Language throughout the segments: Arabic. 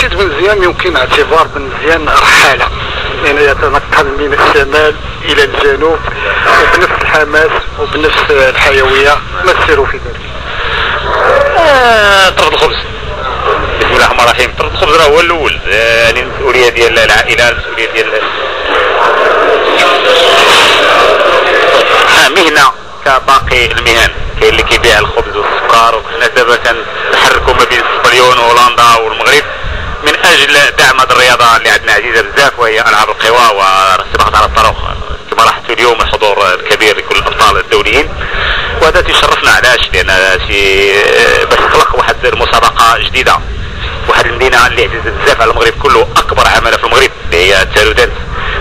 رشيد بن مزيان يمكن اعتبار بن مزيان رحالة، يعني يتنقل من الشمال الى الجنوب وبنفس الحماس وبنفس الحيوية. ما السر في ذلك؟ طرد الخبز. بسم الله الرحمن الرحيم. طرد الخبز راه هو الاول، يعني المسؤولية ديال العائلة، المسؤولية ديال مهنة كباقي المهن. كاين اللي كيبيع الخبز والسكر، وحنا دابا كنحركوا ما بين اسبانيون وهولندا والمغرب من اجل دعم هذه الرياضه اللي عندنا عزيزه بزاف، وهي العاب القوى والسباقات على الطرق. كما لاحظتوا اليوم الحضور الكبير لكل الابطال الدوليين، وهذا تيشرفنا. علاش؟ لان باش نخلق واحد المسابقه جديده في واحد المدينه اللي عزيزه بزاف على المغرب كله، اكبر عماله في المغرب اللي هي التارودانت.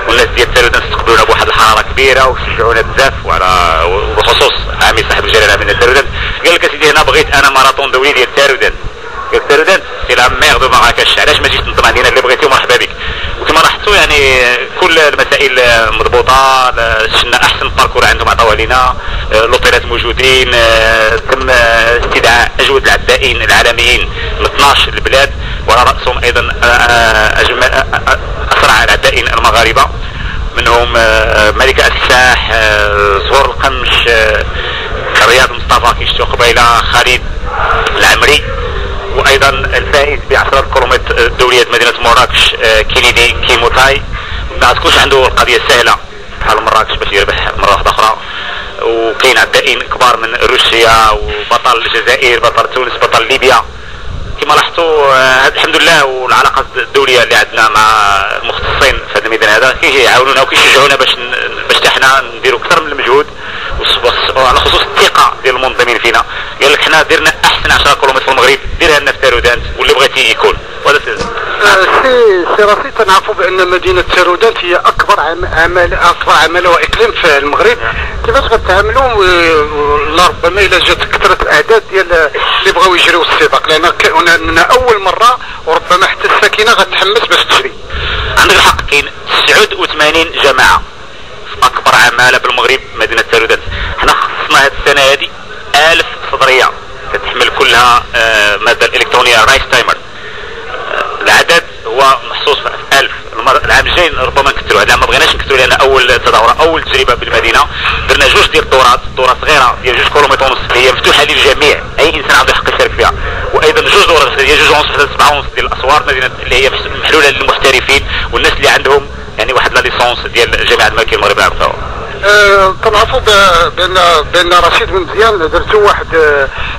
والناس ديال التارودانت استقبلونا بواحد الحراره كبيره وشجعونا بزاف، وبخصوص عامل صاحب الجلاله من التارودانت قال لك اسيدي هنا بغيت انا ماراثون دولي ديال التارودانت. التارودانت سي لا ميغ دو مراكش، علاش ما جيتش تنظم عندنا؟ اللي بغيتي مرحبا بك. وكما لاحظتوا يعني كل المسائل مضبوطه، شفنا احسن باركور عندهم عطاوها لنا، لوطيلات موجودين، تم استدعاء اجود العدائين العالميين من 12 البلاد، وعلى راسهم ايضا اسرع العدائين المغاربه، منهم ملكه الساح، زهور القمش، رياض مصطفى كيشتو قبيله، خالد العمري، وايضا الفائز ب10 الكيلومتر الدوليه مدينه مراكش كينيدي كيموتاي. ما تكونش عنده القضيه سهله بحال مراكش باش يربح مره واحده اخرى. وكاين عدائين كبار من روسيا، وبطل الجزائر، بطل تونس، بطل ليبيا. كما لاحظتوا الحمد لله، والعلاقات الدوليه اللي عندنا مع المختصين في هذا الميدان هذا كيعاونونا وكيشجعونا باش حتى حنا نديروا اكثر من المجهود، وعلى خصوص الثقه ديال المنظمين فينا. قال لك حنا درنا احسن 10 كيلومتر في المغرب، ديرها لنا في تارودانت واللي بغيتي يكون. وهذا سي رشيد، تنعرفوا بان مدينه تارودانت هي اكبر عماله واقليم في المغرب. كيفاش غتعاملوا ربما الى جات كثره الاعداد ديال اللي بغاو يجريوا السباق؟ لان اول مره وربما حتى الساكنه غتحمس باش تجري. عندك الحق، كاين 89 جماعه في اكبر عماله بالمغرب مدينه تارودانت. حنا خصصنا هذه السنه هذه 1000 صدريه تتحمل كلها ماده الالكترونيه رايس تايمر. العدد هو محصوص في 1000. العام الجاي ربما نكثروا، هذا العام ما بغيناش نكثروا لان اول تظاهره اول تجربه بالمدينه درنا جوج ديال الدورات، دوره صغيره ديال 2 كيلومتر ونص اللي هي مفتوحه للجميع، اي انسان عنده حق يشارك فيها. وايضا جوج دورات هي 2 ونص حتى 7 ونص ديال الاسوار مدينه اللي هي محلوله للمحترفين والناس اللي عندهم يعني واحد لا ليسونس ديال الجامعه الملكيه المغربيه العربيه. تنعرفوا بان رشيد بن مزيان درتوا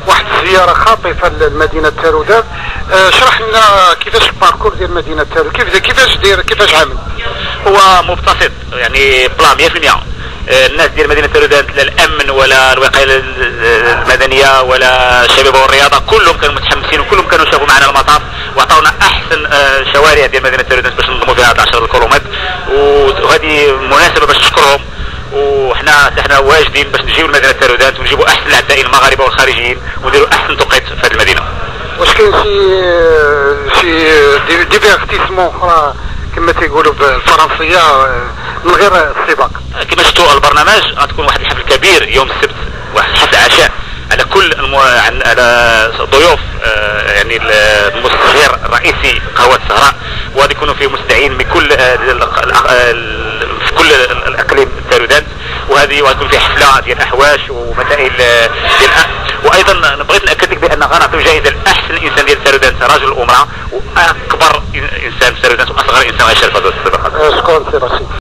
واحد الزياره خاطفه لمدينه تارودانت. شرح لنا كيفاش الباركور ديال مدينه تارودانت، كيفاش عامل؟ هو مبتسط، يعني بلان 100%. الناس ديال مدينه تارودانت لا الامن ولا الوقايه المدنيه ولا الشباب والرياضه كلهم كانوا متحمسين، وكلهم كانوا شافوا معنا المطاف وعطاونا احسن شوارع ديال مدينه تارودانت باش ننظموا فيها 10 كيلومتر. وهذه مناسبه باش نشكرهم، وحنا واجدين باش نجيو لمدينه تارودانت ونجيبوا احسن العدائين المغاربه والخارجيين ونديروا احسن توقيت في هذه المدينه. واش كاين شي ديفيرتيسمون اخرى كما تيقولوا بالفرنسيه من غير السباق؟ كما شفتوا البرنامج غتكون واحد الحفل كبير يوم السبت، واحد حفل عشاء على كل على ضيوف يعني المستشير الرئيسي قهوه الزهراء، وغادي يكونوا فيه مستدعين من كل في كل الاقليم التارودانت. وهذه وغتكون فيه حفله ديال احواش ومسائل ديال وايضا بغيت ناكد لك بان غنعطيو جائزه لاحسن انسان ديال تارودانت رجل الامراء، واكبر انسان في تارودانت واصغر انسان غيشارك في هذا السباق. شكرا سي رشيد.